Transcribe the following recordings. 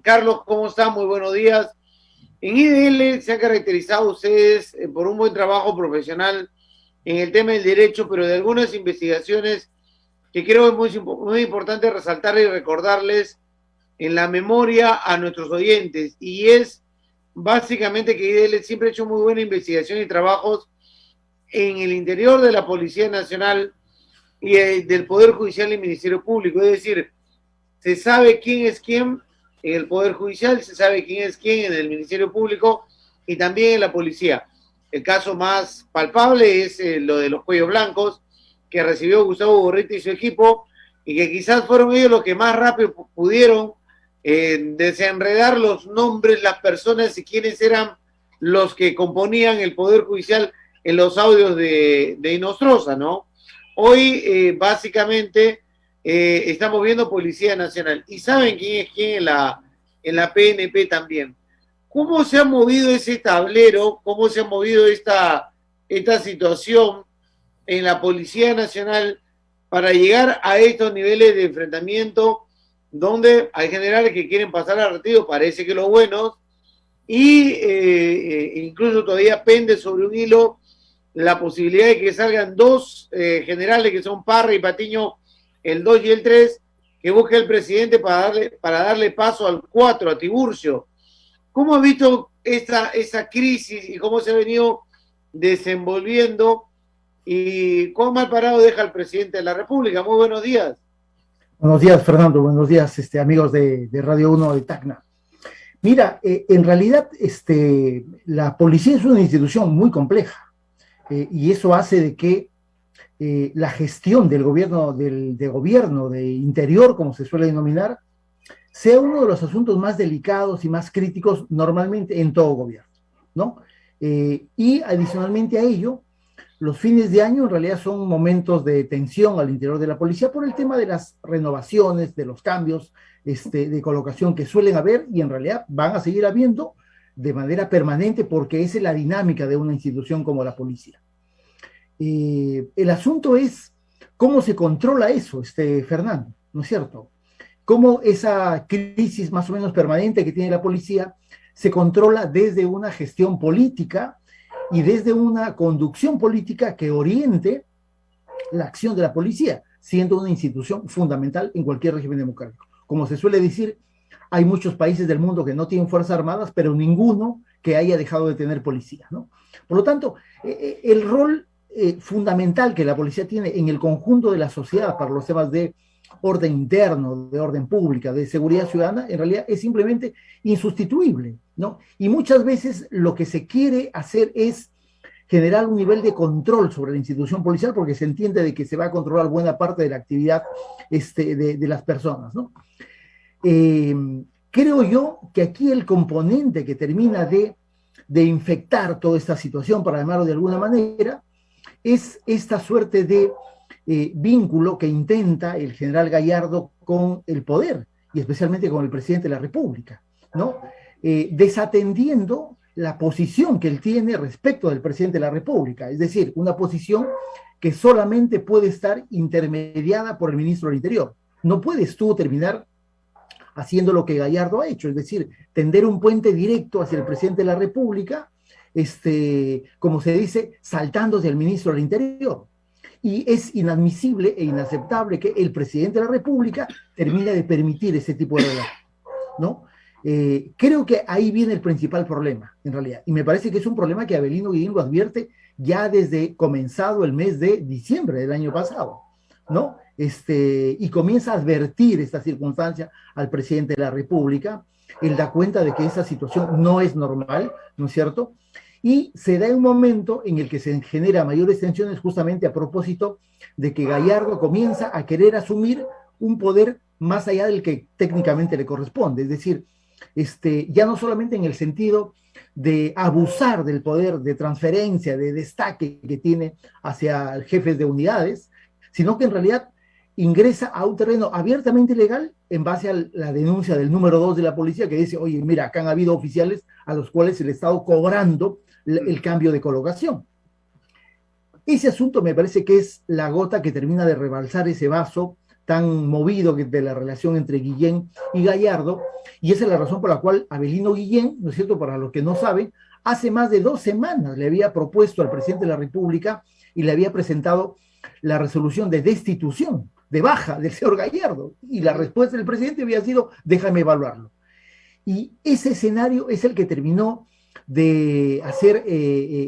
Carlos, ¿cómo están? Muy buenos días. En IDL se han caracterizado ustedes por un buen trabajo profesional en el tema del derecho, pero de algunas investigaciones que creo es muy importante resaltar y recordarles en la memoria a nuestros oyentes. Y es básicamente que IDL siempre ha hecho muy buena investigación y trabajos en el interior de la Policía Nacional y del Poder Judicial y Ministerio Público. Es decir, se sabe quién es quién en el Poder Judicial, se sabe quién es quién en el Ministerio Público y también en la policía. El caso más palpable es lo de los cuellos blancos que recibió Gustavo Gorriti y su equipo, y que quizás fueron ellos los que más rápido pudieron desenredar los nombres, las personas y quiénes eran los que componían el Poder Judicial en los audios de Inostroza, ¿no? Hoy, básicamente, estamos viendo Policía Nacional. ¿Y saben quién es quién en la PNP también? ¿Cómo se ha movido ese tablero? ¿Cómo se ha movido esta situación en la Policía Nacional para llegar a estos niveles de enfrentamiento donde hay generales que quieren pasar a retiro, parece que los buenos, y incluso todavía pende sobre un hilo la posibilidad de que salgan dos generales que son Parra y Patiño, el 2 y el 3, que busca el presidente para darle paso al 4, a Tiburcio. ¿Cómo ha visto esa crisis y cómo se ha venido desenvolviendo y cuán mal parado deja el presidente de la República? Muy buenos días. Buenos días, Fernando. Buenos días, amigos de Radio 1 de Tacna. Mira, en realidad la policía es una institución muy compleja y eso hace de que la gestión del gobierno, gobierno de interior, como se suele denominar, sea uno de los asuntos más delicados y más críticos normalmente en todo gobierno, ¿no? Y adicionalmente a ello, los fines de año en realidad son momentos de tensión al interior de la policía por el tema de las renovaciones, de los cambios de colocación que suelen haber y en realidad van a seguir habiendo de manera permanente porque esa es la dinámica de una institución como la policía. El asunto es cómo se controla eso, Fernando, ¿no es cierto? Cómo esa crisis más o menos permanente que tiene la policía se controla desde una gestión política y desde una conducción política que oriente la acción de la policía, siendo una institución fundamental en cualquier régimen democrático. Como se suele decir, hay muchos países del mundo que no tienen fuerzas armadas, pero ninguno que haya dejado de tener policía, ¿no? Por lo tanto, el rol fundamental que la policía tiene en el conjunto de la sociedad para los temas de orden interno, de orden pública, de seguridad ciudadana, en realidad es simplemente insustituible, ¿no? Y muchas veces lo que se quiere hacer es generar un nivel de control sobre la institución policial porque se entiende de que se va a controlar buena parte de la actividad de las personas, ¿no? Creo yo que aquí el componente que termina de infectar toda esta situación, para llamarlo de alguna manera, es esta suerte de vínculo que intenta el general Gallardo con el poder y especialmente con el presidente de la República, ¿no? Desatendiendo la posición que él tiene respecto del presidente de la República, es decir, una posición que solamente puede estar intermediada por el ministro del Interior. No puedes tú terminar haciendo lo que Gallardo ha hecho, es decir, tender un puente directo hacia el presidente de la República, como se dice, saltándose al ministro del Interior. Y es inadmisible e inaceptable que el presidente de la República termine de permitir ese tipo de relación, ¿no? Creo que ahí viene el principal problema, en realidad. Y me parece que es un problema que Avelino Guillén lo advierte ya desde comenzado el mes de diciembre del año pasado, ¿no? Y comienza a advertir esta circunstancia al presidente de la República. Él da cuenta de que esa situación no es normal, ¿no es cierto? Y se da un momento en el que se genera mayores tensiones justamente a propósito de que Gallardo comienza a querer asumir un poder más allá del que técnicamente le corresponde, es decir, ya no solamente en el sentido de abusar del poder de transferencia, de destaque que tiene hacia jefes de unidades, sino que en realidad ingresa a un terreno abiertamente ilegal en base a la denuncia del número 2 de la policía que dice, oye, mira, acá han habido oficiales a los cuales se le ha estado cobrando el cambio de colocación. Ese asunto me parece que es la gota que termina de rebalsar ese vaso tan movido de la relación entre Guillén y Gallardo, y esa es la razón por la cual Avelino Guillén, ¿no es cierto?, para los que no saben, hace más de 2 semanas le había propuesto al presidente de la República y le había presentado la resolución de destitución, de baja del señor Gallardo, y la respuesta del presidente había sido, déjame evaluarlo. Y ese escenario es el que terminó de hacer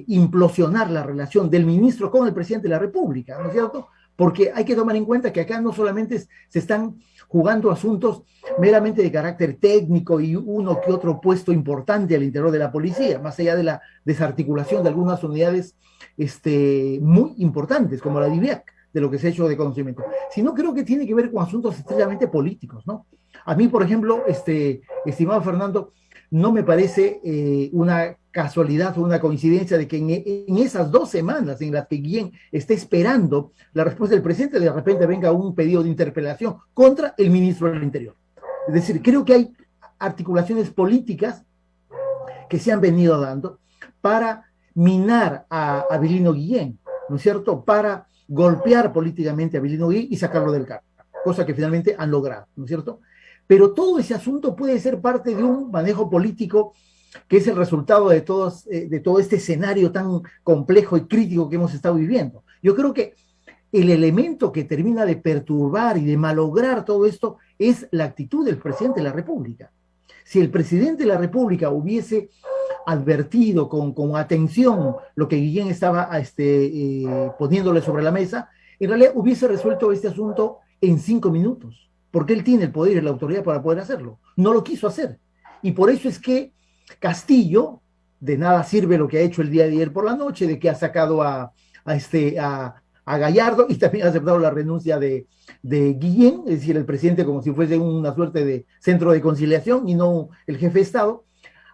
implosionar la relación del ministro con el presidente de la República, ¿no es cierto? Porque hay que tomar en cuenta que acá no solamente se están jugando asuntos meramente de carácter técnico y uno que otro puesto importante al interior de la policía, más allá de la desarticulación de algunas unidades muy importantes, como la DIVIAC, de lo que se ha hecho de conocimiento, sino creo que tiene que ver con asuntos estrictamente políticos, ¿no? A mí, por ejemplo, estimado Fernando, no me parece una casualidad o una coincidencia de que en esas 2 semanas en las que Guillén está esperando la respuesta del presidente, de repente venga un pedido de interpelación contra el ministro del Interior. Es decir, creo que hay articulaciones políticas que se han venido dando para minar a Avelino Guillén, ¿no es cierto?, para golpear políticamente a Avelino Guillén y sacarlo del cargo, cosa que finalmente han logrado, ¿no es cierto? Pero todo ese asunto puede ser parte de un manejo político que es el resultado de todo este escenario tan complejo y crítico que hemos estado viviendo. Yo creo que el elemento que termina de perturbar y de malograr todo esto es la actitud del presidente de la República. Si el presidente de la República hubiese advertido con atención lo que Guillén estaba poniéndole sobre la mesa, en realidad hubiese resuelto este asunto en 5 minutos, porque él tiene el poder y la autoridad para poder hacerlo. No lo quiso hacer. Y por eso es que Castillo, de nada sirve lo que ha hecho el día de ayer por la noche, de que ha sacado a Gallardo y también ha aceptado la renuncia de Guillén, es decir, el presidente como si fuese una suerte de centro de conciliación y no el jefe de Estado,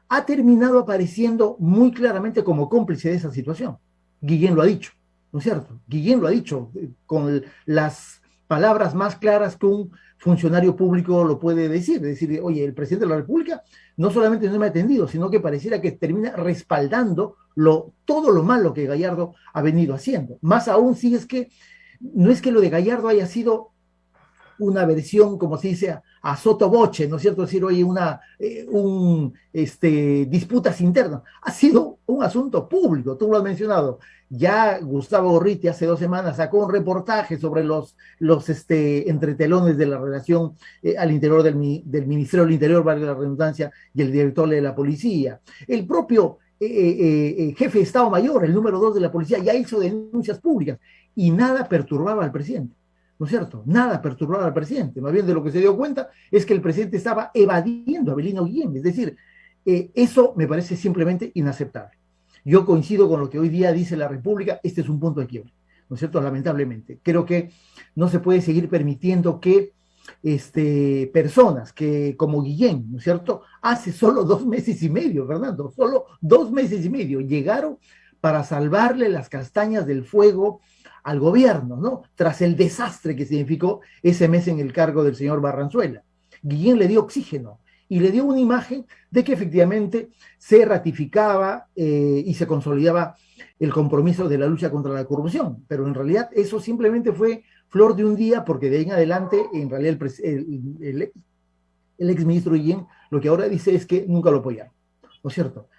ha terminado apareciendo muy claramente como cómplice de esa situación. Guillén lo ha dicho, ¿no es cierto? Guillén lo ha dicho con las palabras más claras que un funcionario público lo puede decir, es decir, oye, el presidente de la República no solamente no me ha atendido, sino que pareciera que termina respaldando todo lo malo que Gallardo ha venido haciendo. Más aún si es que no es que lo de Gallardo haya sido una versión, como se dice, a sottovoce, ¿no es cierto? Es decir, oye, disputas internas. Ha sido un asunto público, tú lo has mencionado. Ya Gustavo Gorriti hace 2 semanas sacó un reportaje sobre los entretelones de la relación al interior del Ministerio del Interior, valga la redundancia, y el director de la policía. El propio jefe de Estado Mayor, el número 2 de la policía, ya hizo denuncias públicas y nada perturbaba al presidente. ¿No es cierto? Nada perturbaba al presidente. Más bien de lo que se dio cuenta es que el presidente estaba evadiendo a Avelino Guillén. Es decir, eso me parece simplemente inaceptable. Yo coincido con lo que hoy día dice la República, este es un punto de quiebre, ¿no es cierto? Lamentablemente. Creo que no se puede seguir permitiendo que personas que, como Guillén, ¿no es cierto?, hace solo 2 meses y medio, Fernando, solo 2 meses y medio, llegaron para salvarle las castañas del fuego al gobierno, ¿no? Tras el desastre que significó ese mes en el cargo del señor Barranzuela. Guillén le dio oxígeno y le dio una imagen de que efectivamente se ratificaba y se consolidaba el compromiso de la lucha contra la corrupción, pero en realidad eso simplemente fue flor de un día, porque de ahí en adelante, en realidad el exministro Guillén lo que ahora dice es que nunca lo apoyaron, ¿no es cierto?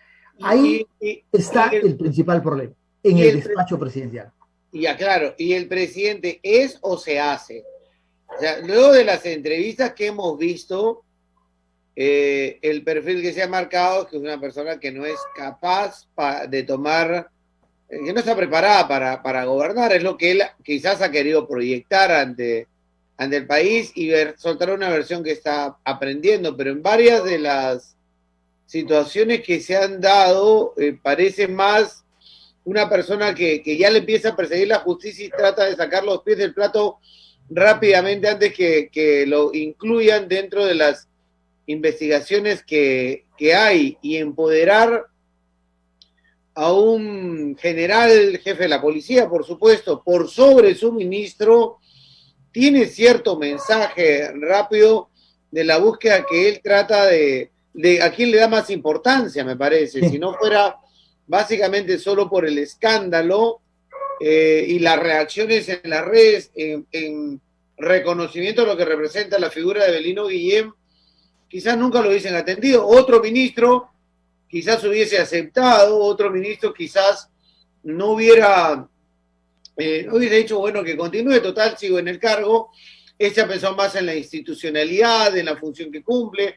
Ahí está el principal problema, en el despacho presidencial. Ya, claro, y el presidente ¿es o se hace? O sea, luego de las entrevistas que hemos visto, el perfil que se ha marcado es que es una persona que no es capaz de tomar, que no está preparada para gobernar, es lo que él quizás ha querido proyectar ante el país y soltar una versión que está aprendiendo, pero en varias de las situaciones que se han dado, parece más una persona que ya le empieza a perseguir la justicia y trata de sacar los pies del plato rápidamente antes que lo incluyan dentro de las investigaciones que hay, y empoderar a un general jefe de la policía, por supuesto, por sobre su ministro, tiene cierto mensaje rápido de la búsqueda que él trata de a quién le da más importancia, me parece. Si no fuera básicamente solo por el escándalo y las reacciones en las redes, en reconocimiento de lo que representa la figura de Belino Guillén, quizás nunca lo hubiesen atendido. Otro ministro quizás hubiese aceptado, otro ministro quizás no hubiera dicho, bueno, que continúe, total, sigo en el cargo. Ella pensó más en la institucionalidad, en la función que cumple,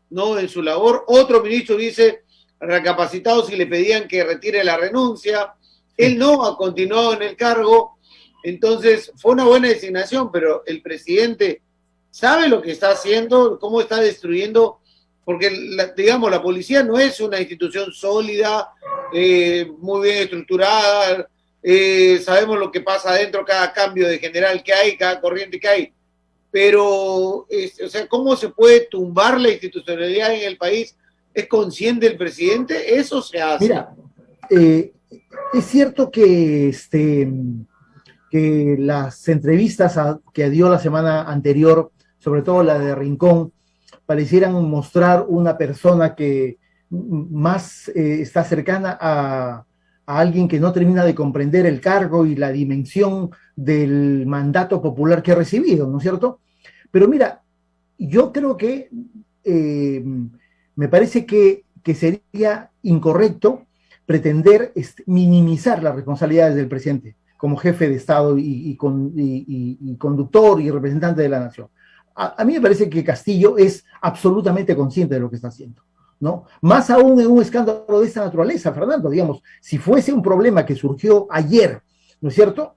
no en su labor. Otro ministro hubiese recapacitado si le pedían que retire la renuncia. Él no ha continuado en el cargo. Entonces, fue una buena designación, pero el presidente sabe lo que está haciendo, cómo está destruyendo, porque, digamos, la policía no es una institución sólida, muy bien estructurada, sabemos lo que pasa adentro, cada cambio de general que hay, cada corriente que hay, pero, o sea, ¿cómo se puede tumbar la institucionalidad en el país? ¿Es consciente el presidente? Eso se hace. Mira, es cierto que que las entrevistas que dio la semana anterior, sobre todo la de Rincón, parecieran mostrar una persona que más está cercana a alguien que no termina de comprender el cargo y la dimensión del mandato popular que ha recibido, ¿no es cierto? Pero mira, yo creo que me parece que sería incorrecto pretender minimizar las responsabilidades del presidente como jefe de Estado y conductor y representante de la nación. A mí me parece que Castillo es absolutamente consciente de lo que está haciendo, ¿no? Más aún en un escándalo de esta naturaleza, Fernando, digamos, si fuese un problema que surgió ayer, ¿no es cierto?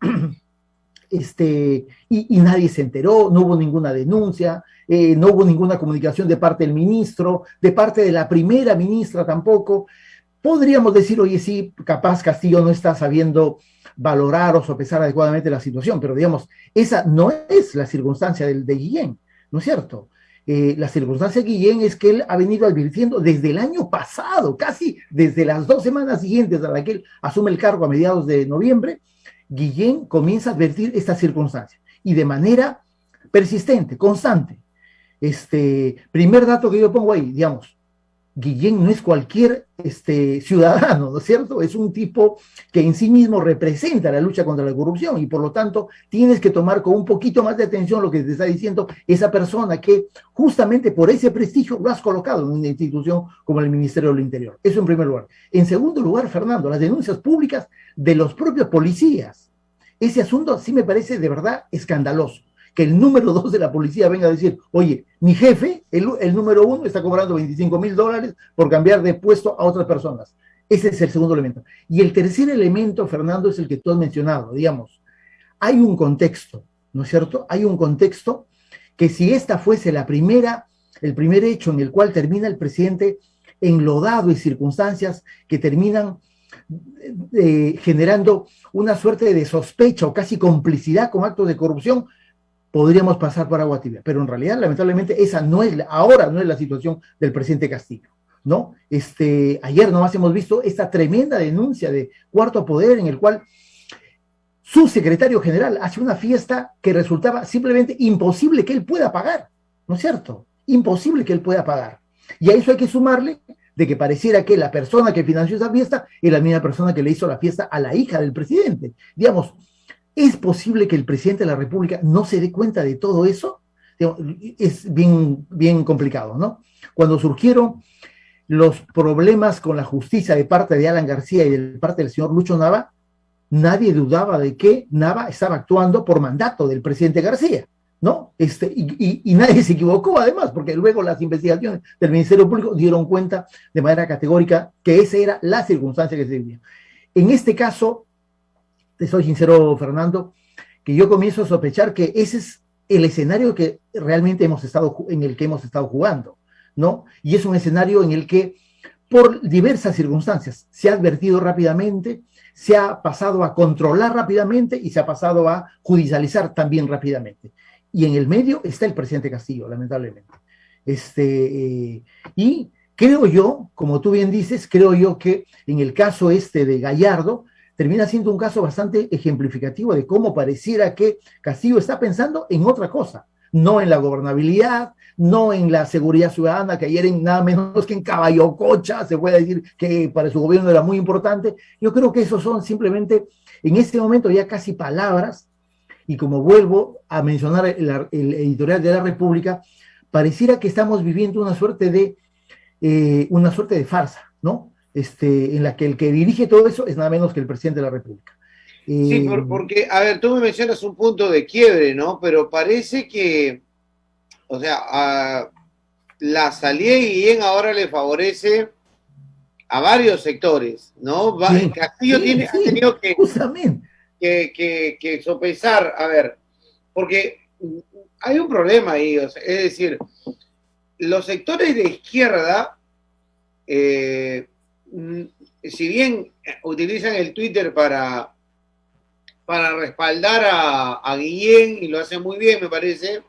Y nadie se enteró, no hubo ninguna denuncia, no hubo ninguna comunicación de parte del ministro, de parte de la primera ministra tampoco. Podríamos decir, oye, sí, capaz Castillo no está sabiendo valorar o sopesar adecuadamente la situación, pero digamos, esa no es la circunstancia de Guillén, ¿no es cierto? La circunstancia de Guillén es que él ha venido advirtiendo desde el año pasado, casi desde las 2 semanas siguientes a la que él asume el cargo a mediados de noviembre. Guillén comienza a advertir esta circunstancia y de manera persistente, constante. Primer dato que yo pongo ahí, digamos, Guillén no es cualquier ciudadano, ¿no es cierto? Es un tipo que en sí mismo representa la lucha contra la corrupción y por lo tanto tienes que tomar con un poquito más de atención lo que te está diciendo esa persona que justamente por ese prestigio lo has colocado en una institución como el Ministerio del Interior. Eso en primer lugar. En segundo lugar, Fernando, las denuncias públicas de los propios policías. Ese asunto sí me parece de verdad escandaloso. Que el número 2 de la policía venga a decir, oye, mi jefe, el número 1, está cobrando $25,000 por cambiar de puesto a otras personas. Ese es el segundo elemento. Y el tercer elemento, Fernando, es el que tú has mencionado. Digamos, hay un contexto, ¿no es cierto? Hay un contexto que si esta fuese el primer hecho en el cual termina el presidente enlodado y circunstancias que terminan generando una suerte de sospecha o casi complicidad con actos de corrupción, podríamos pasar por agua tibia, pero en realidad, lamentablemente, esa ahora no es la situación del presidente Castillo, ¿no? Ayer nomás hemos visto esta tremenda denuncia de Cuarto Poder en el cual su secretario general hace una fiesta que resultaba simplemente imposible que él pueda pagar, ¿no es cierto? Imposible que él pueda pagar. Y a eso hay que sumarle de que pareciera que la persona que financió esa fiesta es la misma persona que le hizo la fiesta a la hija del presidente. Digamos, ¿es posible que el presidente de la República no se dé cuenta de todo eso? Es bien, bien complicado, ¿no? Cuando surgieron los problemas con la justicia de parte de Alan García y de parte del señor Lucho Nava, nadie dudaba de que Nava estaba actuando por mandato del presidente García, ¿no? Y nadie se equivocó, además, porque luego las investigaciones del Ministerio Público dieron cuenta de manera categórica que esa era la circunstancia que se vivía. En este caso, te soy sincero, Fernando, que yo comienzo a sospechar que ese es el escenario que realmente en el que hemos estado jugando, ¿no? Y es un escenario en el que, por diversas circunstancias, se ha advertido rápidamente, se ha pasado a controlar rápidamente y se ha pasado a judicializar también rápidamente. Y en el medio está el presidente Castillo, lamentablemente. Y creo yo, como tú bien dices, creo yo que en el caso de Gallardo, termina siendo un caso bastante ejemplificativo de cómo pareciera que Castillo está pensando en otra cosa, no en la gobernabilidad, no en la seguridad ciudadana, que ayer en nada menos que en Caballococha se puede decir que para su gobierno era muy importante. Yo creo que esos son simplemente, en este momento ya casi palabras y como vuelvo a mencionar el editorial de La República, pareciera que estamos viviendo una suerte de farsa, ¿no? En la que el que dirige todo eso es nada menos que el presidente de la República. Sí, porque, a ver, tú me mencionas un punto de quiebre, ¿no? Pero parece que, o sea, la salida de Guillén ahora le favorece a varios sectores, ¿no? Sí, Castillo sí, ha tenido justamente. que sopesar, a ver, porque hay un problema ahí, o sea, es decir, los sectores de izquierda, si bien utilizan el Twitter para respaldar a Guillén, y lo hacen muy bien, me parece,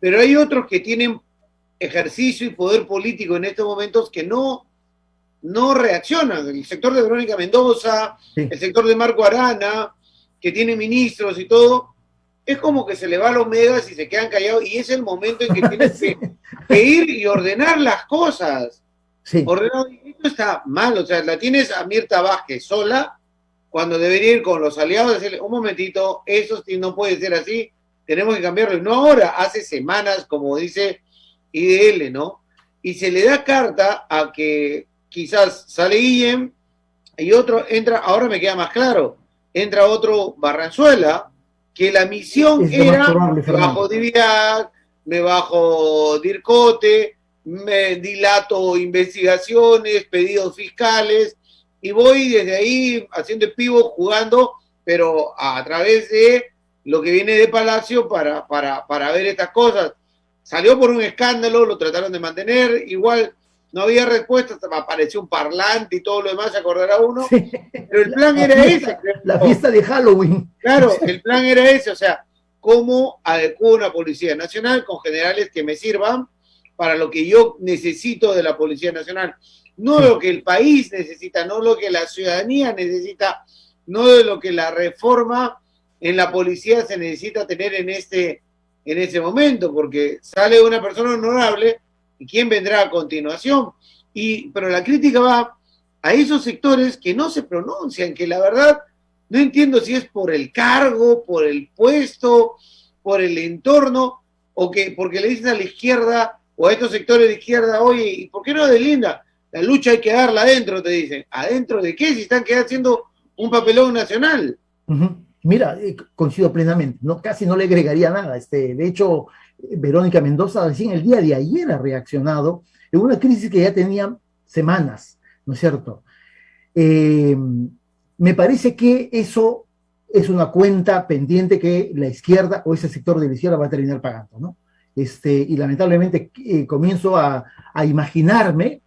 pero hay otros que tienen ejercicio y poder político en estos momentos que no reaccionan. El sector de Verónica Mendoza, Sí. el sector de Marco Arana, que tiene ministros y todo, es como que se le va a los megas y se quedan callados, y es el momento en que tienes Sí. que ir y ordenar las cosas. Sí. Ordenar, esto está mal, o sea, la tienes a Mirta Vázquez sola, cuando debería ir con los aliados, decirle, un momentito, eso sí no puede ser así, tenemos que cambiarlo, y no ahora, hace semanas, como dice IDL, ¿no? Y se le da carta a que quizás sale Guillem y otro entra, ahora me queda más claro, entra otro Barranzuela, que la misión Es lo más era, probable, me Fernando. bajo Diviac, me bajo Dircote, me dilato investigaciones, pedidos fiscales, y voy desde ahí haciendo el pivo, jugando, pero a través de lo que viene de Palacio para ver estas cosas. Salió por un escándalo, lo trataron de mantener, igual no había respuesta, apareció un parlante y todo lo demás, se acordará uno, Sí. pero el plan era ese. La fiesta de Halloween. Claro, el plan era ese, o sea, cómo adecuo una Policía Nacional con generales que me sirvan para lo que yo necesito de la Policía Nacional, no lo que el país necesita, no lo que la ciudadanía necesita, no de lo que la reforma en la policía se necesita tener en ese momento, porque sale una persona honorable y quién vendrá a continuación. Pero la crítica va a esos sectores que no se pronuncian, que la verdad no entiendo si es por el cargo, por el puesto, por el entorno, o que porque le dicen a la izquierda o a estos sectores de izquierda, oye, ¿y por qué no deslinda? La lucha hay que darla adentro, te dicen. ¿Adentro de qué? Si están haciendo un papelón nacional. Mira, coincido plenamente, no, casi no le agregaría nada. De hecho, Verónica Mendoza recién el día de ayer ha reaccionado en una crisis que ya tenía semanas, ¿no es cierto? Me parece que eso es una cuenta pendiente que la izquierda o ese sector de la izquierda va a terminar pagando, ¿no? Y lamentablemente comienzo a imaginarme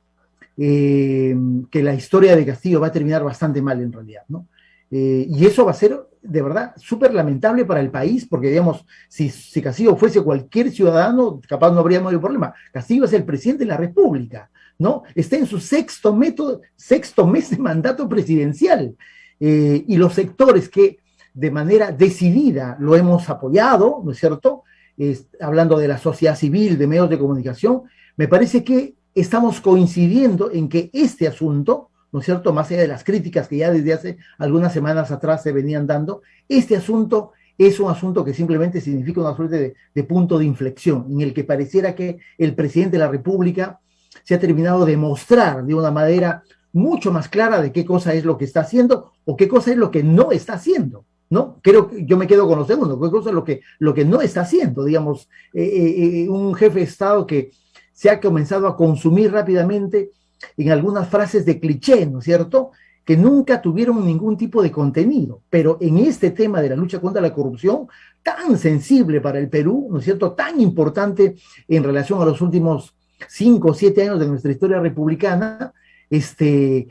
que la historia de Castillo va a terminar bastante mal en realidad, ¿no? Y eso va a ser de verdad súper lamentable para el país, porque digamos, si Castillo fuese cualquier ciudadano, capaz no habría mayor problema. Castillo es el presidente de la República, ¿no? Está en su sexto mes de mandato presidencial, y los sectores que de manera decidida lo hemos apoyado, ¿no es cierto? Hablando de la sociedad civil, de medios de comunicación, me parece que estamos coincidiendo en que este asunto, ¿no es cierto?, más allá de las críticas que ya desde hace algunas semanas atrás se venían dando, este asunto es un asunto que simplemente significa una suerte de punto de inflexión, en el que pareciera que el presidente de la República se ha terminado de mostrar de una manera mucho más clara de qué cosa es lo que está haciendo o qué cosa es lo que no está haciendo, ¿no? Creo que yo me quedo con lo segundo, qué cosa es lo que no está haciendo, digamos, un jefe de Estado que se ha comenzado a consumir rápidamente en algunas frases de cliché, ¿no es cierto?, que nunca tuvieron ningún tipo de contenido, pero en este tema de la lucha contra la corrupción, tan sensible para el Perú, ¿no es cierto?, tan importante en relación a los últimos 5 o 7 años de nuestra historia republicana,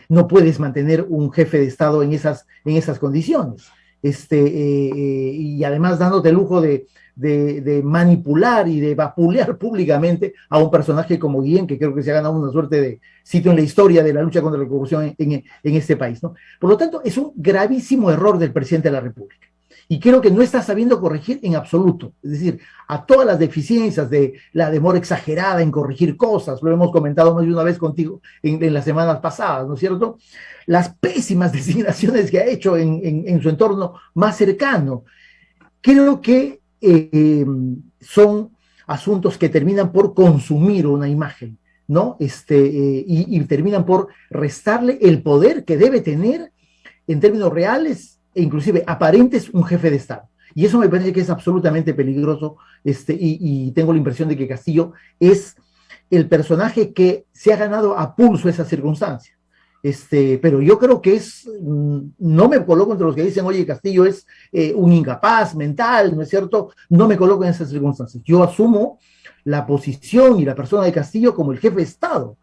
no puedes mantener un jefe de Estado en esas condiciones. Y además dándote el lujo de manipular y de vapulear públicamente a un personaje como Guillén, que creo que se ha ganado una suerte de sitio en la historia de la lucha contra la corrupción en este país, ¿no? Por lo tanto, es un gravísimo error del presidente de la República. Y creo que no está sabiendo corregir en absoluto. Es decir, a todas las deficiencias de la demora exagerada en corregir cosas, lo hemos comentado más de una vez contigo en las semanas pasadas, ¿no es cierto? Las pésimas designaciones que ha hecho en su entorno más cercano. creo que son asuntos que terminan por consumir una imagen, ¿no? Y terminan por restarle el poder que debe tener en términos reales e inclusive aparentes un jefe de Estado. Y eso me parece que es absolutamente peligroso, y tengo la impresión de que Castillo es el personaje que se ha ganado a pulso esa circunstancia. Pero yo creo que no me coloco entre los que dicen, oye, Castillo es un incapaz mental, ¿no es cierto? No me coloco en esas circunstancias. Yo asumo la posición y la persona de Castillo como el jefe de Estado.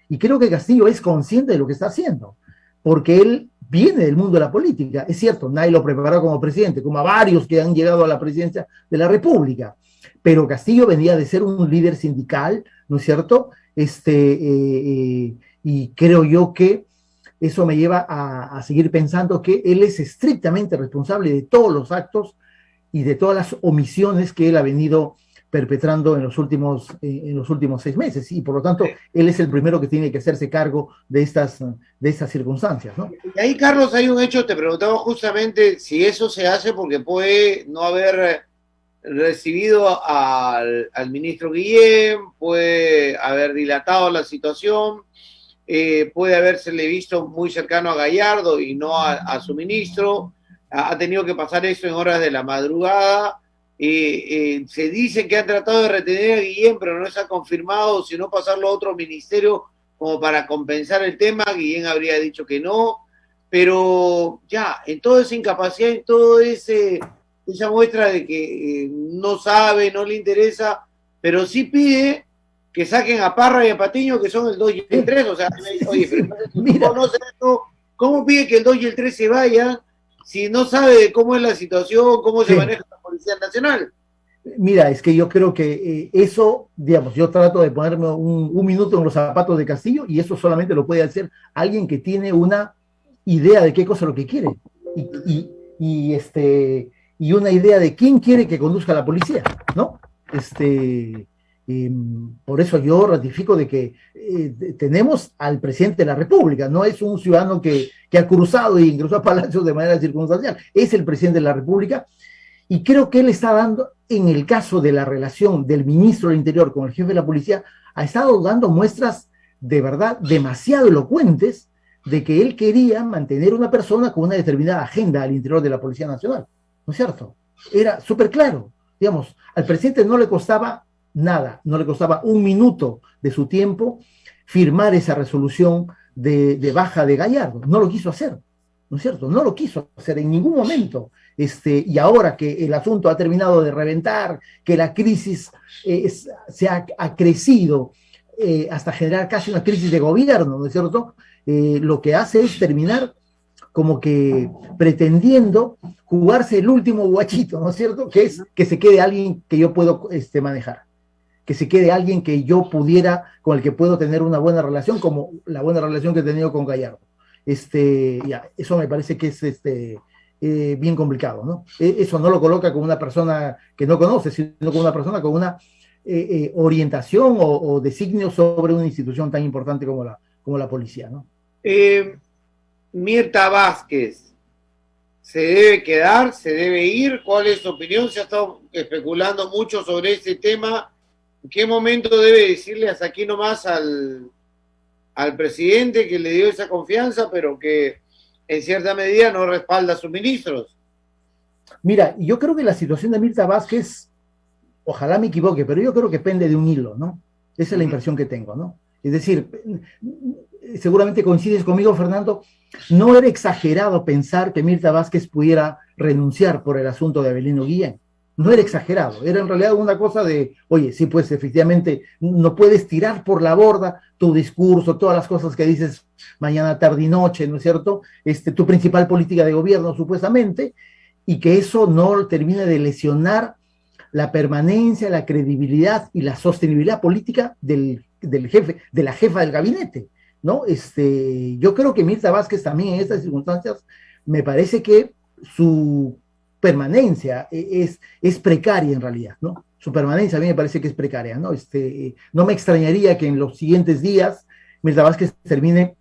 Y creo que Castillo es consciente de lo que está haciendo, porque él viene del mundo de la política. Es cierto, nadie lo preparó como presidente, como a varios que han llegado a la presidencia de la República. Pero Castillo venía de ser un líder sindical, ¿no es cierto? Y creo yo que eso me lleva a seguir pensando que él es estrictamente responsable de todos los actos y de todas las omisiones que él ha venido perpetrando en los últimos 6 meses, y por lo tanto él es el primero que tiene que hacerse cargo de estas circunstancias, ¿no? Y ahí, Carlos, hay un hecho, te preguntaba justamente si eso se hace porque puede no haber recibido al ministro Guillén, puede haber dilatado la situación, puede habérsele visto muy cercano a Gallardo y no a su ministro, ha tenido que pasar eso en horas de la madrugada. Se dice que han tratado de retener a Guillén, pero no se ha confirmado, si no pasarlo a otro ministerio como para compensar el tema. Guillén habría dicho que no, pero ya, en toda esa incapacidad, en toda esa muestra de que no sabe, no le interesa, pero sí pide que saquen a Parra y a Patiño, que son el 2 y el 3, o sea, oye, pero ¿cómo pide que el 2 y el 3 se vayan si no sabe de cómo es la situación, cómo se maneja la Policía Nacional? Mira, es que yo creo que eso, digamos, yo trato de ponerme un minuto en los zapatos de Castillo, y eso solamente lo puede hacer alguien que tiene una idea de qué cosa es lo que quiere, y una idea de quién quiere que conduzca la policía, ¿no? Por eso yo ratifico de que tenemos al presidente de la República, no es un ciudadano que ha cruzado y ingresó a Palacio de manera circunstancial, es el presidente de la República, y creo que él está dando, en el caso de la relación del ministro del Interior con el jefe de la policía, ha estado dando muestras de verdad demasiado elocuentes de que él quería mantener una persona con una determinada agenda al interior de la Policía Nacional, ¿no es cierto? Era súper claro, digamos, al presidente no le costaba nada, no le costaba un minuto de su tiempo firmar esa resolución de baja de Gallardo, no lo quiso hacer, ¿no es cierto? No lo quiso hacer en ningún momento, y ahora que el asunto ha terminado de reventar, que la crisis se ha crecido hasta generar casi una crisis de gobierno, ¿no es cierto? Lo que hace es terminar como que pretendiendo jugarse el último guachito, ¿no es cierto? Que es que se quede alguien que yo puedo manejar, que se quede alguien que yo pudiera, con el que puedo tener una buena relación, como la buena relación que he tenido con Gallardo. Eso me parece que es bien complicado, ¿no? Eso no lo coloca como una persona que no conoce, sino como una persona con una orientación o designio sobre una institución tan importante como la policía, ¿no? Mirta Vázquez, ¿se debe quedar? ¿Se debe ir? ¿Cuál es tu opinión? Se ha estado especulando mucho sobre ese tema. ¿En qué momento debe decirle hasta aquí nomás al presidente que le dio esa confianza, pero que en cierta medida no respalda a sus ministros? Mira, yo creo que la situación de Mirta Vázquez, ojalá me equivoque, pero yo creo que pende de un hilo, ¿no? Esa es la impresión que tengo, ¿no? Es decir, seguramente coincides conmigo, Fernando, no era exagerado pensar que Mirta Vázquez pudiera renunciar por el asunto de Avelino Guillén. No era exagerado, era en realidad una cosa de, oye, sí, pues efectivamente, no puedes tirar por la borda tu discurso, todas las cosas que dices mañana, tarde y noche, ¿no es cierto? Tu principal política de gobierno, supuestamente, y que eso no termine de lesionar la permanencia, la credibilidad y la sostenibilidad política del jefe, de la jefa del gabinete, ¿no? Yo creo que Mirta Vázquez también en estas circunstancias, me parece que su permanencia es precaria en realidad, ¿no? Su permanencia a mí me parece que es precaria, ¿no? No me extrañaría que en los siguientes días Mirta Vázquez termine,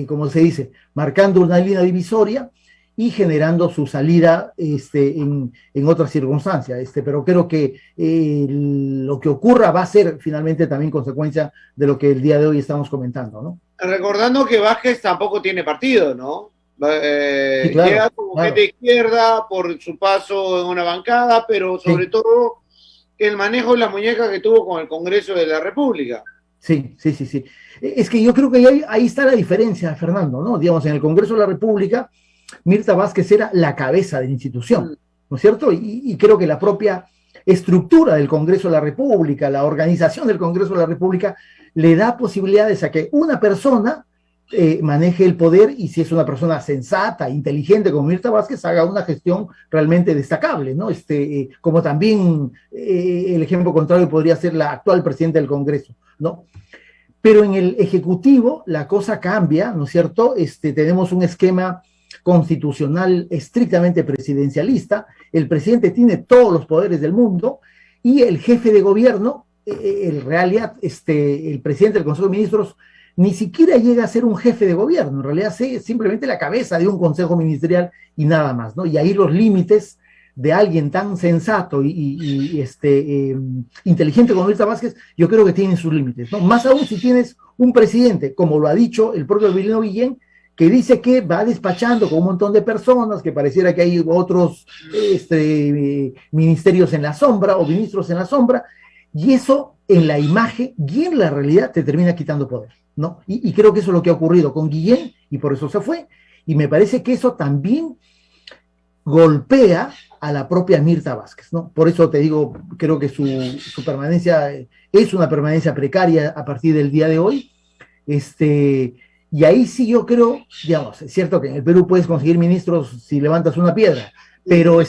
como se dice, marcando una línea divisoria y generando su salida en otras circunstancias. Pero creo que lo que ocurra va a ser finalmente también consecuencia de lo que el día de hoy estamos comentando, ¿no? Recordando que Vázquez tampoco tiene partido, ¿no? Sí, claro, Llega como claro. gente izquierda por su paso en una bancada, pero sobre Sí, todo el manejo de la muñeca que tuvo con el Congreso de la República. sí, sí, sí, sí. Es que yo creo que ahí está la diferencia, Fernando, ¿no? Digamos, en el Congreso de la República, Mirta Vázquez era la cabeza de la institución, Mm. ¿no es cierto? Y creo que la propia estructura del Congreso de la República, la organización del Congreso de la República, le da posibilidades a que una persona maneje el poder y si es una persona sensata, inteligente como Mirta Vázquez, haga una gestión realmente destacable, ¿no? Como también el ejemplo contrario podría ser la actual presidenta del Congreso, ¿no? Pero en el Ejecutivo la cosa cambia, ¿no es cierto? Tenemos un esquema constitucional estrictamente presidencialista, el presidente tiene todos los poderes del mundo y el jefe de gobierno, en realidad, el presidente del Consejo de Ministros ni siquiera llega a ser un jefe de gobierno, en realidad es simplemente la cabeza de un consejo ministerial y nada más, ¿no? Y ahí los límites de alguien tan sensato inteligente como Mirta Vázquez, yo creo que tienen sus límites, ¿no? Más aún si tienes un presidente, como lo ha dicho el propio Vilino Guillén, que dice que va despachando con un montón de personas, que pareciera que hay otros ministerios en la sombra o ministros en la sombra, y eso en la imagen y en la realidad te termina quitando poder, ¿no? Y creo que eso es lo que ha ocurrido con Guillén, y por eso se fue, y me parece que eso también golpea a la propia Mirta Vázquez, ¿no? Por eso te digo, creo que su permanencia es una permanencia precaria a partir del día de hoy. Y ahí sí yo creo, digamos, es cierto que en el Perú puedes conseguir ministros si levantas una piedra, pero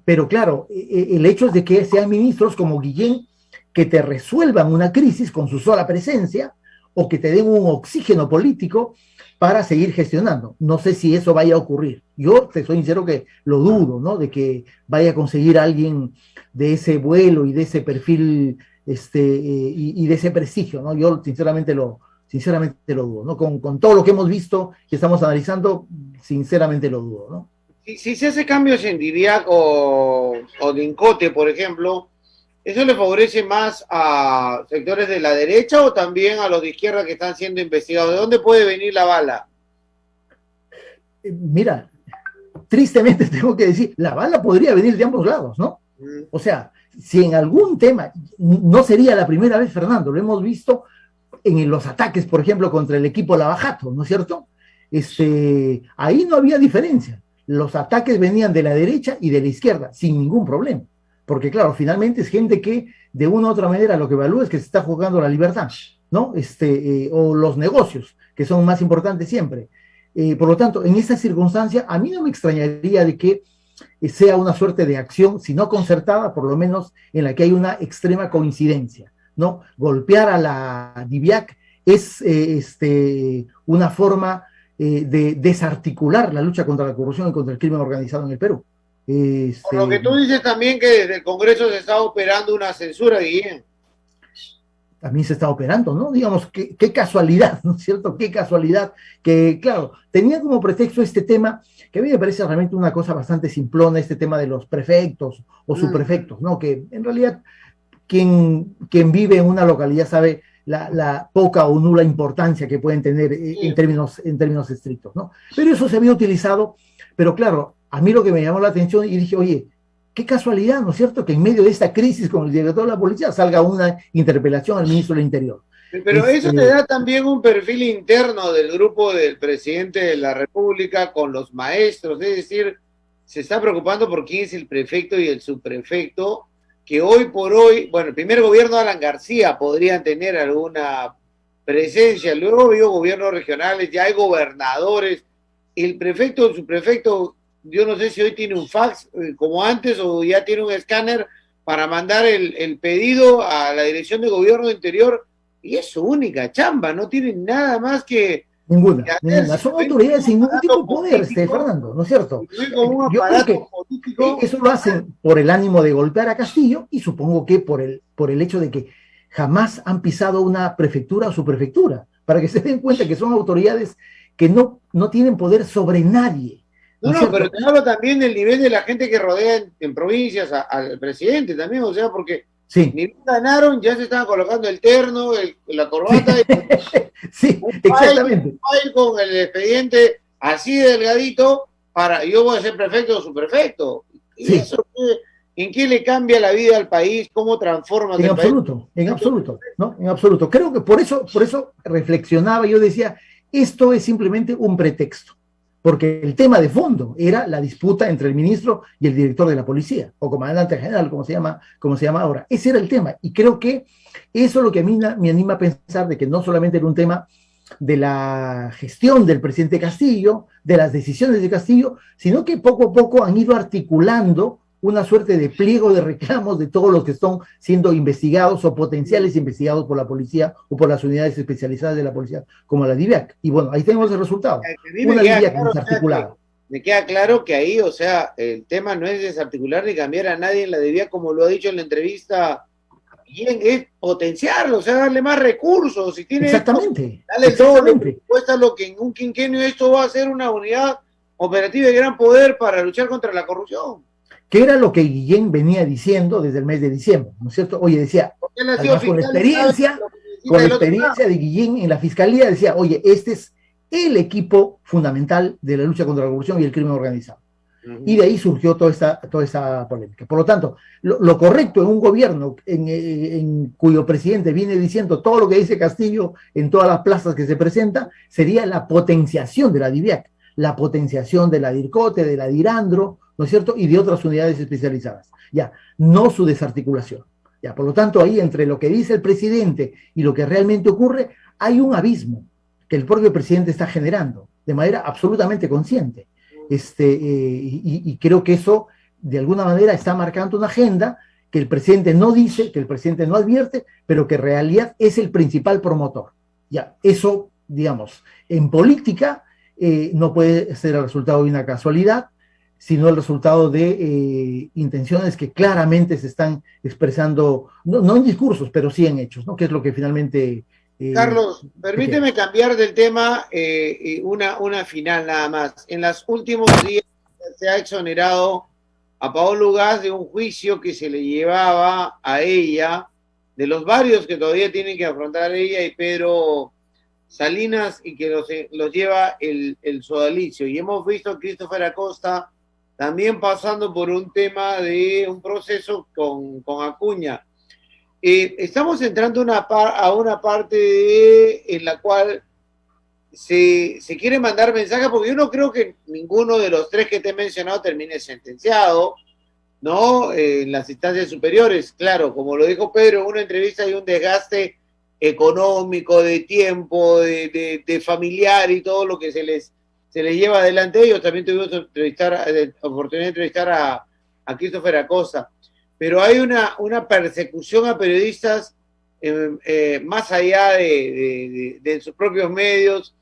pero claro, el hecho es de que sean ministros como Guillén que te resuelvan una crisis con su sola presencia o que te den un oxígeno político para seguir gestionando. No sé si eso vaya a ocurrir. Yo te soy sincero que lo dudo, ¿no? De que vaya a conseguir a alguien de ese vuelo y de ese perfil y de ese prestigio, ¿no? Yo sinceramente lo dudo, ¿no? Con todo lo que hemos visto que estamos analizando, sinceramente lo dudo, ¿no? Si se hace cambios en Diviac o Lincote, por ejemplo, ¿eso le favorece más a sectores de la derecha o también a los de izquierda que están siendo investigados? ¿De dónde puede venir la bala? Mira, tristemente tengo que decir, la bala podría venir de ambos lados, ¿no? O sea, si en algún tema, no sería la primera vez, Fernando, lo hemos visto en los ataques, por ejemplo, contra el equipo Lavajato, ¿no es cierto? Ahí no había diferencia. Los ataques venían de la derecha y de la izquierda, sin ningún problema. Porque, claro, finalmente es gente que de una u otra manera lo que evalúa es que se está jugando la libertad, ¿no? O los negocios, que son más importantes siempre. Por lo tanto, en esta circunstancia, a mí no me extrañaría de que sea una suerte de acción, si no concertada, por lo menos en la que hay una extrema coincidencia, ¿no? Golpear a la DIVIAC es una forma de desarticular la lucha contra la corrupción y contra el crimen organizado en el Perú. Por lo que tú dices también que desde el Congreso se está operando una censura, Guillén. También se está operando, ¿no? Digamos, qué casualidad, ¿no es cierto? Qué casualidad que, claro, tenía como pretexto este tema, que a mí me parece realmente una cosa bastante simplona, este tema de los prefectos o subprefectos, ¿no? Que en realidad quien vive en una localidad sabe la poca o nula importancia que pueden tener en términos estrictos, ¿no? Pero eso se había utilizado, pero claro, a mí lo que me llamó la atención y dije, oye, qué casualidad, ¿no es cierto?, que en medio de esta crisis con el director de la policía salga una interpelación al ministro del Interior. Pero eso te da también un perfil interno del grupo del presidente de la República con los maestros, es decir, se está preocupando por quién es el prefecto y el subprefecto, que hoy por hoy, bueno, el primer gobierno de Alan García podrían tener alguna presencia, luego vio gobiernos regionales, ya hay gobernadores, el prefecto o el subprefecto, yo no sé si hoy tiene un fax como antes o ya tiene un escáner para mandar el pedido a la Dirección de Gobierno Interior y es su única chamba, no tienen nada más que Ninguna. hacer. Son autoridades sin ningún tipo de poder, Fernando, ¿no es cierto? Yo creo que político. Eso lo hacen por el ánimo de golpear a Castillo y supongo que por el hecho de que jamás han pisado una prefectura o subprefectura, para que se den cuenta que son autoridades que no tienen poder sobre nadie. No, pero te hablo también del nivel de la gente que rodea en provincias al presidente también, o sea, porque sí. ni ganaron, ya se estaban colocando el terno, la corbata. Sí, exactamente. Un file con el expediente así delgadito para yo voy a ser prefecto o subprefecto. ¿Y eso en qué le cambia la vida al país? ¿Cómo transforma el país? En absoluto, ¿no? En absoluto. Creo que por eso reflexionaba, yo decía, esto es simplemente un pretexto, porque el tema de fondo era la disputa entre el ministro y el director de la policía, o comandante general, como se llama ahora. Ese era el tema, y creo que eso es lo que a mí me anima a pensar de que no solamente era un tema de la gestión del presidente Castillo, de las decisiones de Castillo, sino que poco a poco han ido articulando una suerte de pliego de reclamos de todos los que están siendo investigados o potenciales investigados por la policía o por las unidades especializadas de la policía, como la DIVIAC. Y bueno, ahí tenemos el resultado. Una DIVIAC desarticulada. Me queda claro que ahí, o sea, el tema no es desarticular ni cambiar a nadie en la DIVIAC, como lo ha dicho en la entrevista, bien, es potenciarlo, o sea, darle más recursos. Si tiene exactamente. Esto, dale todo lo que cuesta lo que en un quinquenio esto va a ser una unidad operativa de gran poder para luchar contra la corrupción. Que era lo que Guillén venía diciendo desde el mes de diciembre, ¿no es cierto? Oye, decía, además, con la experiencia de Guillén en la fiscalía, decía, oye, este es el equipo fundamental de la lucha contra la corrupción y el crimen organizado. Y de ahí surgió toda esta polémica. Por lo tanto, lo correcto en un gobierno en cuyo presidente viene diciendo todo lo que dice Castillo en todas las plazas que se presenta, sería la potenciación de la DIVIAC, la potenciación de la DIRCOTE, de la DIRANDRO, ¿no es cierto? Y de otras unidades especializadas. Ya, no su desarticulación. Ya, por lo tanto, ahí entre lo que dice el presidente y lo que realmente ocurre, hay un abismo que el propio presidente está generando de manera absolutamente consciente. Y creo que eso, de alguna manera, está marcando una agenda que el presidente no dice, que el presidente no advierte, pero que en realidad es el principal promotor. Ya, eso, digamos, en política no puede ser el resultado de una casualidad, sino el resultado de intenciones que claramente se están expresando, no en discursos, pero sí en hechos, ¿no? Que es lo que finalmente... Carlos, permíteme cambiar del tema una final nada más. En los últimos días se ha exonerado a Paola Ugaz de un juicio que se le llevaba a ella, de los varios que todavía tienen que afrontar ella y Pedro Salinas, y que los lleva el sodalicio. Y hemos visto a Christopher Acosta también pasando por un tema de un proceso con Acuña. Estamos entrando a una parte en la cual se quiere mandar mensajes, porque yo no creo que ninguno de los tres que te he mencionado termine sentenciado, ¿no? En las instancias superiores, claro, como lo dijo Pedro en una entrevista, hay un desgaste económico, de tiempo, de familiar y todo lo que se les lleva adelante a ellos. También tuvimos oportunidad de entrevistar a Christopher Acosta. Pero hay una persecución a periodistas más allá de sus propios medios,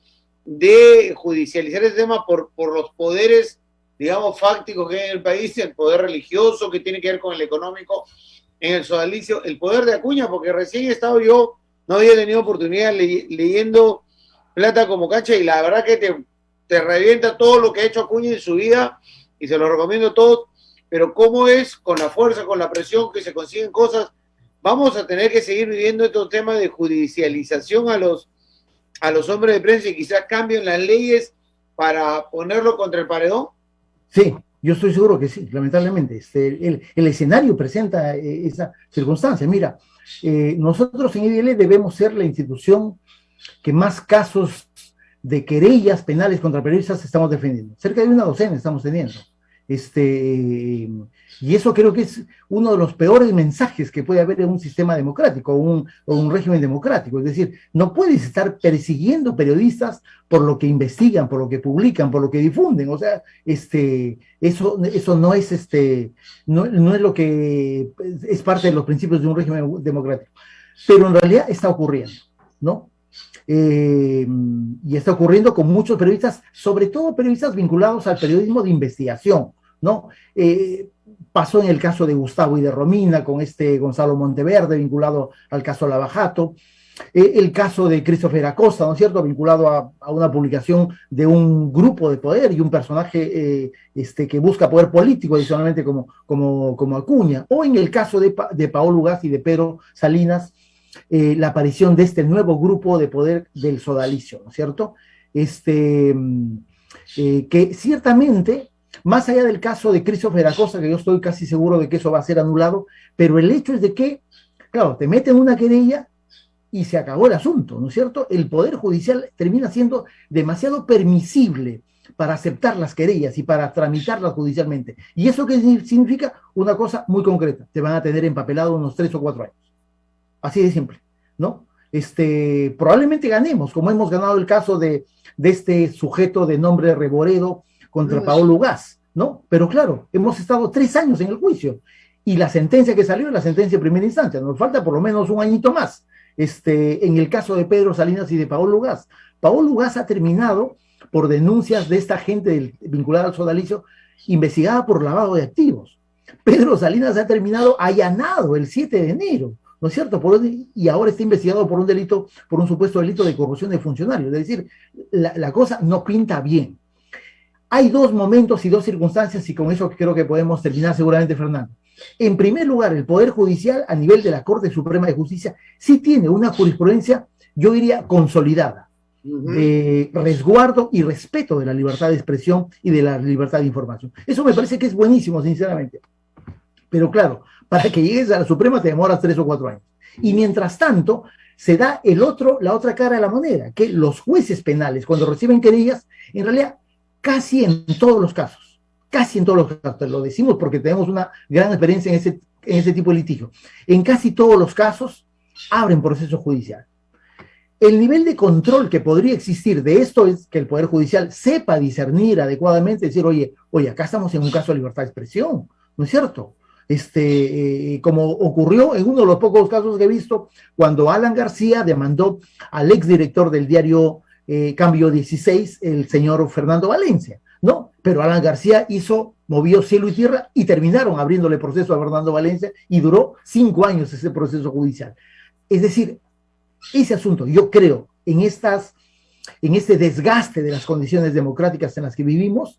de judicializar ese tema por los poderes, digamos, fácticos que hay en el país, el poder religioso que tiene que ver con el económico, en el sodalicio, el poder de Acuña, porque recién he estado yo, no había tenido oportunidad leyendo Plata como Cancha, y la verdad que te revienta todo lo que ha hecho Acuña en su vida, y se lo recomiendo a todos. Pero cómo es con la fuerza, con la presión que se consiguen cosas, vamos a tener que seguir viviendo estos temas de judicialización a los hombres de prensa, y quizás cambien las leyes para ponerlo contra el paredón. Sí, yo estoy seguro que sí, lamentablemente. El escenario presenta esa circunstancia. Mira, nosotros en IDL debemos ser la institución que más casos de querellas penales contra periodistas estamos defendiendo. Cerca de una docena estamos teniendo. Y eso creo que es uno de los peores mensajes que puede haber en un sistema democrático o un régimen democrático. Es decir, no puedes estar persiguiendo periodistas por lo que investigan, por lo que publican, por lo que difunden. O sea, eso no es no es lo que es parte de los principios de un régimen democrático. Pero en realidad está ocurriendo, ¿no? Y está ocurriendo con muchos periodistas, sobre todo periodistas vinculados al periodismo de investigación, ¿no? Pasó en el caso de Gustavo y de Romina, con Gonzalo Monteverde, vinculado al caso Lava Jato. El caso de Christopher Acosta, ¿no es cierto?, vinculado a una publicación de un grupo de poder y un personaje que busca poder político, adicionalmente como Acuña, o en el caso de Paolo Ugaz y de Pedro Salinas, la aparición de este nuevo grupo de poder del sodalicio, ¿no es cierto?, que ciertamente, más allá del caso de Christopher Acosta, que yo estoy casi seguro de que eso va a ser anulado, pero el hecho es de que, claro, te meten una querella y se acabó el asunto, ¿no es cierto? El Poder Judicial termina siendo demasiado permisible para aceptar las querellas y para tramitarlas judicialmente. ¿Y eso qué significa? Una cosa muy concreta, te van a tener empapelado unos 3 o 4 años. Así de simple, ¿no? Probablemente ganemos, como hemos ganado el caso de este sujeto de nombre Reboredo contra Paolo Ugaz, ¿no? Pero claro, hemos estado 3 años en el juicio y la sentencia que salió es la sentencia de primera instancia, nos falta por lo menos un añito más. En el caso de Pedro Salinas y de Paolo Ugaz. Paolo Ugaz ha terminado por denuncias de esta gente vinculada al sodalicio, investigada por lavado de activos. Pedro Salinas ha terminado allanado el 7 de enero, ¿no es cierto? Y ahora está investigado por un supuesto delito de corrupción de funcionarios. Es decir, la cosa no pinta bien. Hay 2 momentos y 2 circunstancias, y con eso creo que podemos terminar seguramente, Fernando. En primer lugar, el Poder Judicial, a nivel de la Corte Suprema de Justicia, sí tiene una jurisprudencia, yo diría, consolidada, de resguardo y respeto de la libertad de expresión y de la libertad de información. Eso me parece que es buenísimo, sinceramente. Pero claro, para que llegues a la Suprema te demoras 3 o 4 años. Y mientras tanto, se da la otra cara de la moneda, que los jueces penales, cuando reciben querellas, en realidad, casi en todos los casos, te lo decimos porque tenemos una gran experiencia en ese tipo de litigio, en casi todos los casos abren proceso judicial. El nivel de control que podría existir de esto es que el Poder Judicial sepa discernir adecuadamente, decir, oye, acá estamos en un caso de libertad de expresión, ¿no es cierto? Como ocurrió en uno de los pocos casos que he visto, cuando Alan García demandó al exdirector del diario Cambio 16, el señor Fernando Valencia, ¿no? Pero Alan García movió cielo y tierra y terminaron abriéndole proceso a Fernando Valencia y duró 5 años ese proceso judicial. Es decir, ese asunto, yo creo, en este desgaste de las condiciones democráticas en las que vivimos,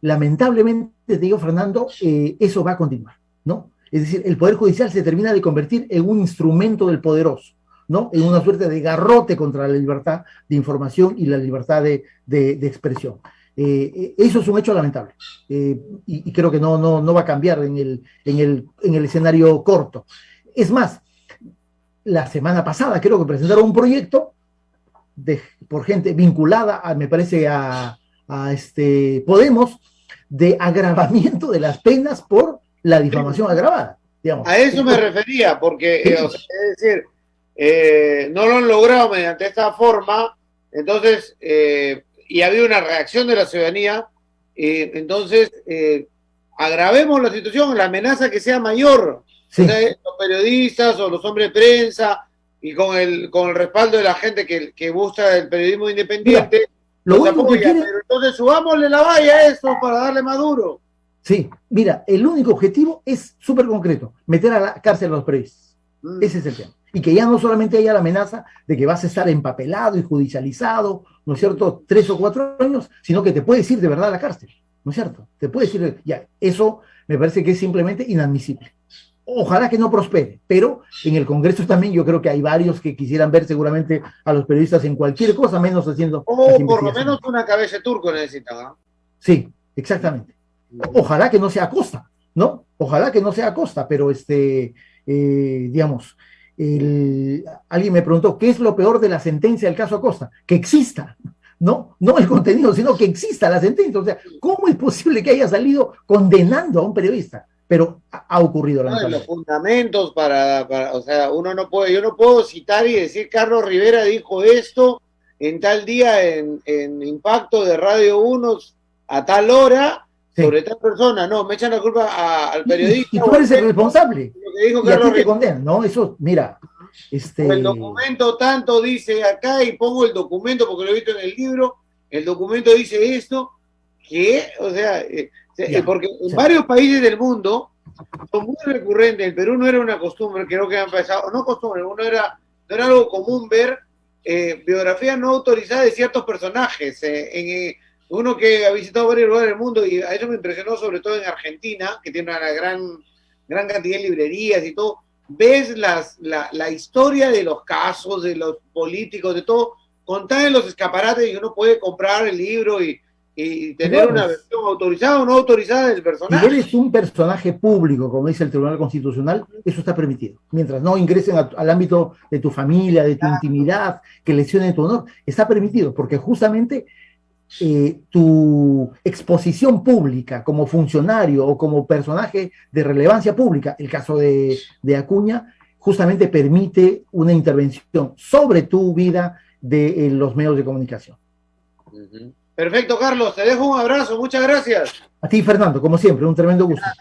lamentablemente, te digo, Fernando, eso va a continuar, ¿no? Es decir, el Poder Judicial se termina de convertir en un instrumento del poderoso, ¿no? En una suerte de garrote contra la libertad de información y la libertad de expresión. Eso es un hecho lamentable y creo que no va a cambiar en el escenario corto. Es más, la semana pasada creo que presentaron un proyecto por gente vinculada, me parece, a Podemos, de agravamiento de las penas por la difamación agravada. Digamos. A eso me refería, porque es decir, no lo han logrado mediante esta forma, entonces, y ha habido una reacción de la ciudadanía, entonces, agravemos la situación, la amenaza que sea mayor. Sí. O sea, los periodistas o los hombres de prensa, y con el respaldo de la gente que busca el periodismo independiente, mira, lo único que quiere... pero entonces subámosle la valla a esto para darle más duro. Sí, mira, el único objetivo es súper concreto, meter a la cárcel a los periodistas. Ese es el tema. Y que ya no solamente haya la amenaza de que vas a estar empapelado y judicializado, ¿no es cierto?, 3 o 4 años, sino que te puedes ir de verdad a la cárcel, ¿no es cierto? Te puedes ir, ya, eso me parece que es simplemente inadmisible. Ojalá que no prospere, pero en el Congreso también yo creo que hay varios que quisieran ver seguramente a los periodistas en cualquier cosa, menos haciendo... O por lo menos una cabeza de turco necesitaba. Sí, exactamente. Ojalá que no sea Acosta, ¿no? Ojalá que no sea Acosta, pero digamos, alguien me preguntó, ¿qué es lo peor de la sentencia del caso Acosta? Que exista, ¿no? No el contenido, sino que exista la sentencia. O sea, ¿cómo es posible que haya salido condenando a un periodista? Pero ha ocurrido. Los fundamentos o sea, yo no puedo citar y decir Carlos Rivera dijo esto en tal día en Impacto de Radio 1 a tal hora, sí, sobre tal persona. No, me echan la culpa al periodista. Y tú eres el responsable. Lo que dijo y Carlos a ti te condenan, ¿no? Eso, mira. El documento tanto dice acá, y pongo el documento porque lo he visto en el libro, el documento dice esto, que, o sea... porque en varios países del mundo son muy recurrentes. El Perú no era una costumbre, creo que ha empezado, no costumbre, no no era algo común ver biografías no autorizadas de ciertos personajes. Uno que ha visitado varios lugares del mundo, y a eso me impresionó sobre todo en Argentina, que tiene una gran cantidad de librerías y todo, ves la historia de los casos, de los políticos, de todo, contada en los escaparates, y uno puede comprar el libro y tener una versión autorizada o no autorizada del personaje. Si eres un personaje público, como dice el Tribunal Constitucional, eso está permitido. Mientras no ingresen al ámbito de tu familia, de tu intimidad, que lesionen tu honor, está permitido, porque justamente tu exposición pública como funcionario o como personaje de relevancia pública, el caso de Acuña, justamente permite una intervención sobre tu vida de los medios de comunicación. Perfecto, Carlos, te dejo un abrazo, muchas gracias. A ti, Fernando, como siempre, un tremendo gusto. Gracias.